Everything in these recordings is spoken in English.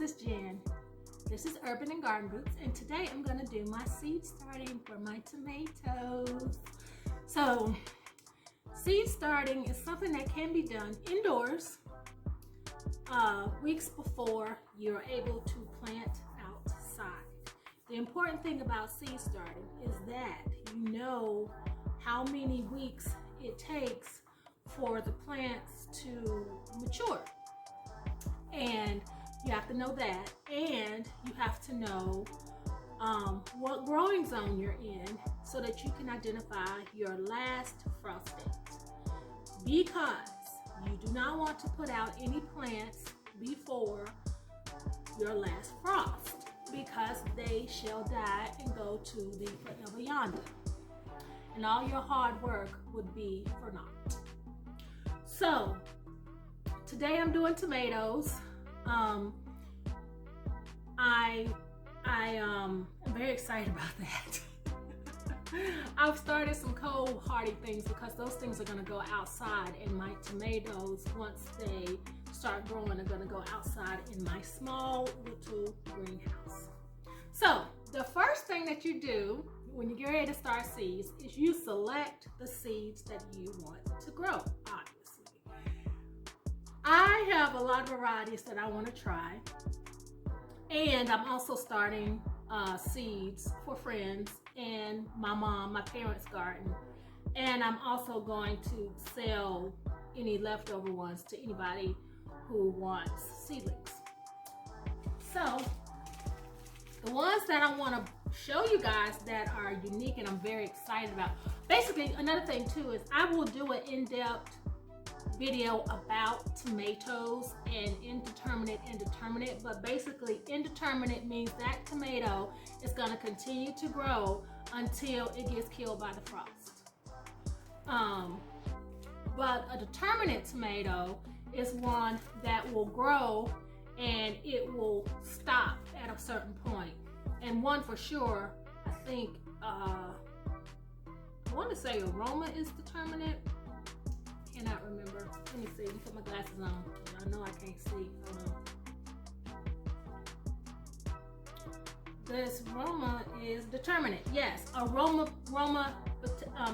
this is Jen. This is Urban and Garden Roots, and today I'm going to do my seed starting for my tomatoes. So, seed starting is something that can be done indoors weeks before you're able to plant outside. The important thing about seed starting is that you know how many weeks it takes for the plants to mature. And you have to know that, and you have to know what growing zone you're in so that you can identify your last frost date, because you do not want to put out any plants before your last frost, because they shall die and go to the forever yonder, and all your hard work would be for naught. So today I'm doing tomatoes. I am very excited about that. I've started some cold hardy things because those things are going to go outside, and my tomatoes, once they start growing, are going to go outside in my small little greenhouse. So the first thing that you do when you get ready to start seeds is you select the seeds that you want to grow, obviously. I have a lot of varieties that I want to try, and I'm also starting seeds for friends and my parents' garden, and I'm also going to sell any leftover ones to anybody who wants seedlings. So the ones that I want to show you guys that are unique and I'm very excited about. Basically, another thing too is I will do an in-depth video about tomatoes and indeterminate, but basically indeterminate means that tomato is going to continue to grow until it gets killed by the frost. But a determinate tomato is one that will grow and it will stop at a certain point. And one for sure, I think, I want to say aroma is determinate. Cannot remember. Let me see. Let me put my glasses on. I know I can't see. Hold on. This aroma is determinate. Yes, aroma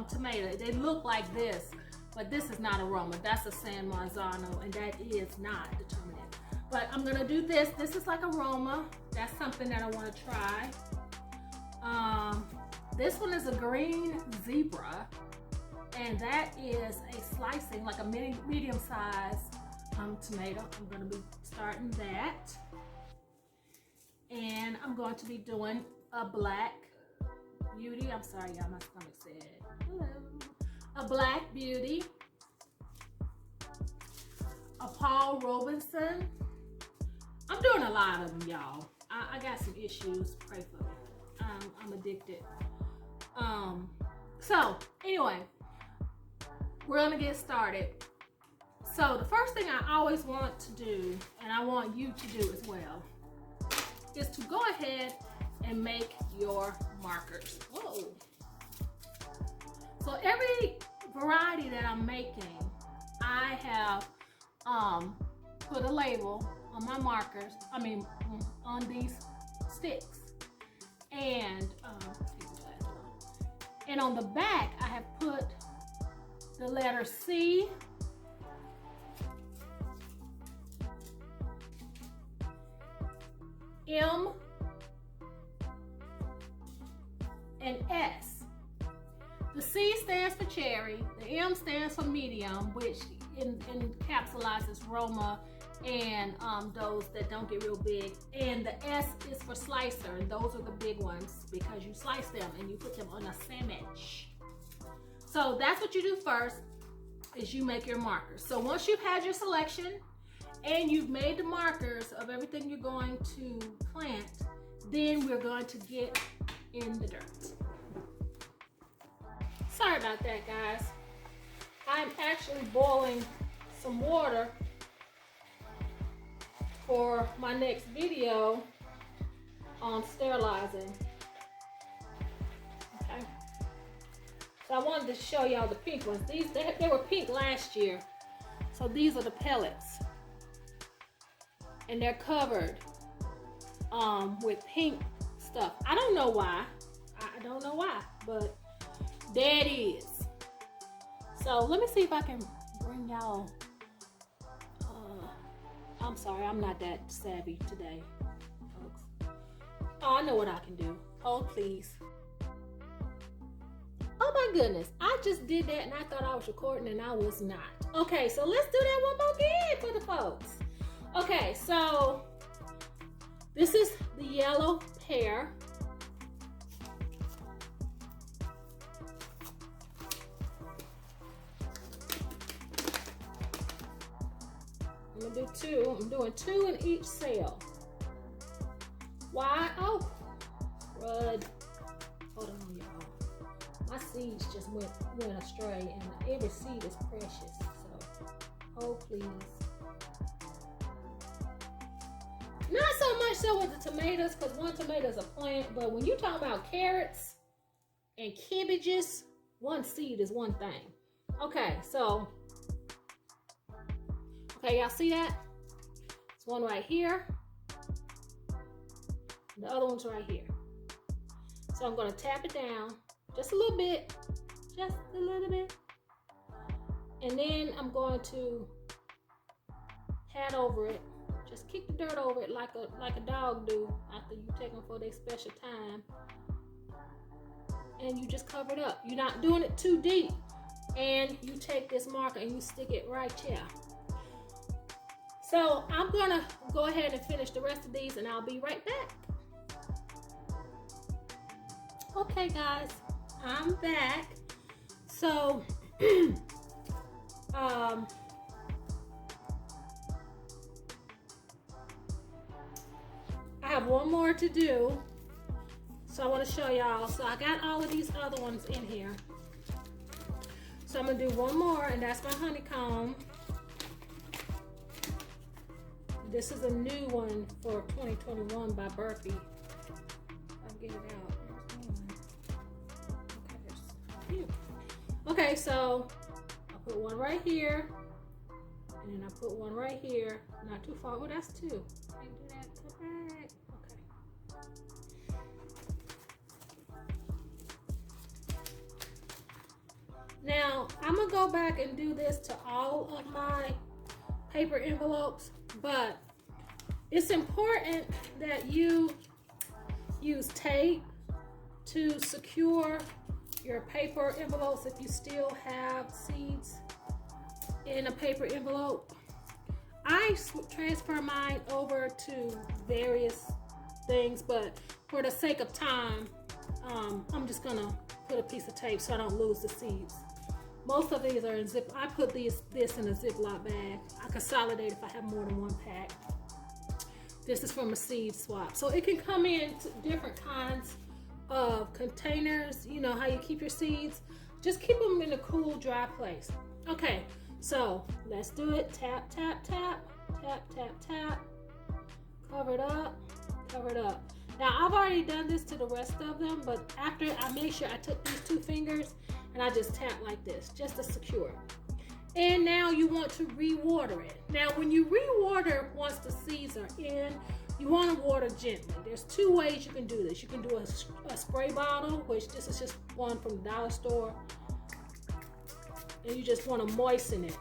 tomato. They look like this, but this is not aroma. That's a San Marzano, and that is not determinate. But I'm gonna do this. This is like aroma. That's something that I want to try. This one is a green zebra. And that is a slicing, like a medium-sized tomato. I'm going to be starting that. And I'm going to be doing a black beauty. I'm sorry, y'all, my stomach said hello. A black beauty. A Paul Robinson. I'm doing a lot of them, y'all. I got some issues. Pray for me. I'm addicted. So, anyway. We're gonna get started. So the first thing I always want to do, and I want you to do as well, is to go ahead and make your markers. Whoa. So every variety that I'm making, I have put a label on my markers, on these sticks. And on the back, I have put the letter C, M, and S. The C stands for cherry, the M stands for medium, which encapsulates Roma and those that don't get real big, and the S is for slicer, and those are the big ones because you slice them and you put them on a sandwich. So that's what you do first, is you make your markers. So once you've had your selection and you've made the markers of everything you're going to plant, then we're going to get in the dirt. Sorry about that, guys. I'm actually boiling some water for my next video on sterilizing. Okay. So I wanted to show y'all the pink ones. These they were pink last year. So these are the pellets. And they're covered with pink stuff. I don't know why. I don't know why, but there it is. So let me see if I can bring y'all. I'm sorry, I'm not that savvy today, folks. Oh, I know what I can do. Hold, please. Oh my goodness, I just did that and I thought I was recording and I was not. Okay, so let's do that one more again for the folks. Okay, so this is the yellow pear. I'm gonna do two. I'm doing 2 in each cell. Why? Oh, crud. Hold on, y'all. My seeds just went astray, and every seed is precious. So, hold please. Not so much so with the tomatoes, because one tomato is a plant, but when you talk about carrots and cabbages, one seed is one thing. Okay, so, okay, y'all see that? It's one right here. The other one's right here. So I'm going to tap it down just a little bit, and then I'm going to pat over it. Just kick the dirt over it like a dog do after you take them for their special time, and you just cover it up. You're not doing it too deep, and you take this marker and you stick it right here. So I'm gonna go ahead and finish the rest of these, and I'll be right back. Okay guys, I'm back. So I have one more to do, so I want to show y'all. So I got all of these other ones in here, so I'm gonna do one more, and that's my honeycomb. This is a new one for 2021 by Burpee. I'll get it out. Okay, so I put one right here, and then I put one right here. Not too far. Oh, that's 2. Can't do that. Come back. Okay. Now I'm gonna go back and do this to all of my paper envelopes, but it's important that you use tape to secure your paper envelopes if you still have seeds in a paper envelope. I transfer mine over to various things, but for the sake of time, I'm just gonna put a piece of tape so I don't lose the seeds. Most of these are in zip. I put this in a Ziploc bag. I consolidate if I have more than one pack. This is from a seed swap, so it can come in different kinds of containers. You know how you keep your seeds. Just keep them in a cool, dry place. Okay, so let's do it. Tap, tap, tap, tap, tap, tap. Cover it up, cover it up. Now I've already done this to the rest of them, but after I make sure I took these 2 fingers and I just tap like this, just to secure it. And now you want to re-water it. Now when you re-water once the seeds are in, you want to water gently. There's 2 ways you can do this. You can do a spray bottle, which this is just one from the dollar store. And you just want to moisten it.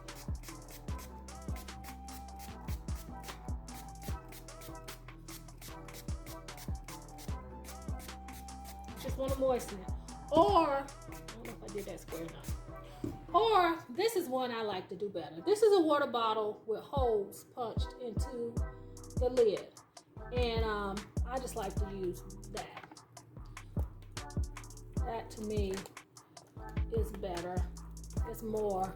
Just want to moisten it. Or, I don't know if I did that square or not. Or, this is one I like to do better. This is a water bottle with holes punched into the lid. And I just like to use that. That to me is better. It's more.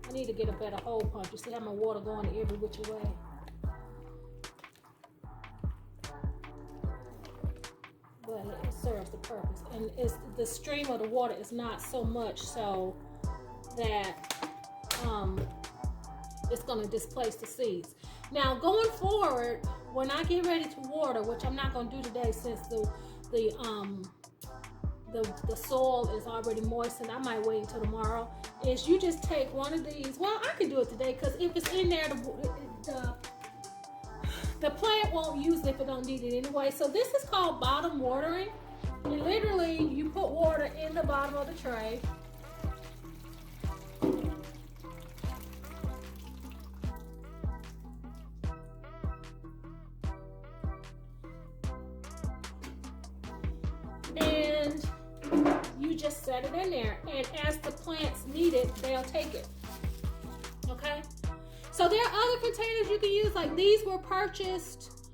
I need to get a better hole punch. You see how my water going every which way. But it serves the purpose. And the stream of the water is not so much so that it's going to displace the seeds. Now going forward, when I get ready to water, which I'm not going to do today since the soil is already moistened, I might wait until tomorrow, is you just take one of these. Well, I can do it today because if it's in there, the plant won't use it if it don't need it anyway. So this is called bottom watering. And literally, you put water in the bottom of the tray. And you just set it in there. And as the plants need it, they'll take it. Okay? So there are other containers you can use. Like these were purchased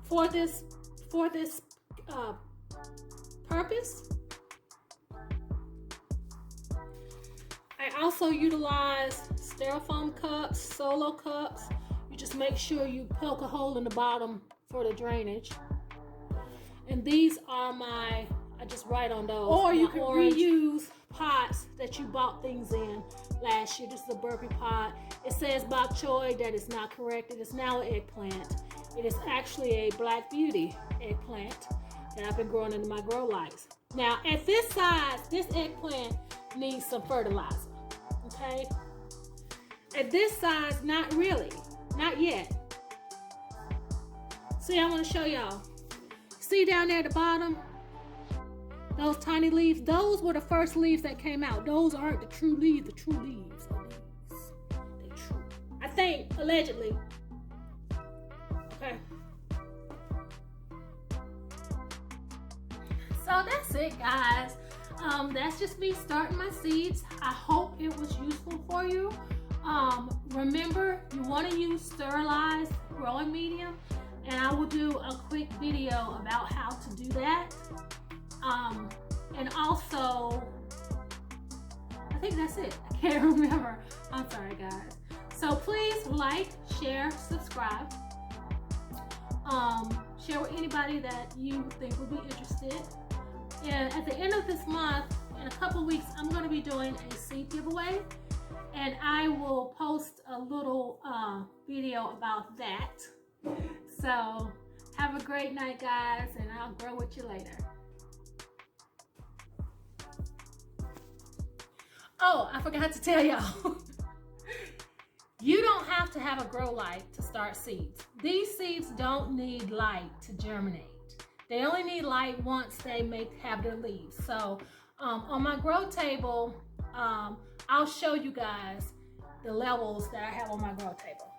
for this purpose. I also utilize styrofoam cups, solo cups. You just make sure you poke a hole in the bottom for the drainage. And these are I just write on those. Or you can reuse pots that you bought things in last year. This is a burpee pot. It says bok choy. That is not correct. It is now an eggplant. It is actually a Black Beauty eggplant that I've been growing in my grow lights. Now, at this size, this eggplant needs some fertilizer, okay? At this size, not really, not yet. See, I want to show y'all. See down there at the bottom? Those tiny leaves, those were the first leaves that came out. Those aren't the true leaves. The true leaves are these. They're true. I think, allegedly. Okay. So that's it, guys. That's just me starting my seeds. I hope it was useful for you. Remember, you want to use sterilized growing medium, and I will do a quick video about how to do that. And also, I think that's it. I can't remember. I'm sorry, guys. So please like, share, subscribe. Share with anybody that you think would be interested. And at the end of this month, in a couple weeks, I'm going to be doing a seed giveaway. And I will post a little video about that. So have a great night, guys, and I'll grow with you later. Oh, I forgot to tell y'all. You don't have to have a grow light to start seeds. These seeds don't need light to germinate. They only need light once they have their leaves. So on my grow table, I'll show you guys the levels that I have on my grow table.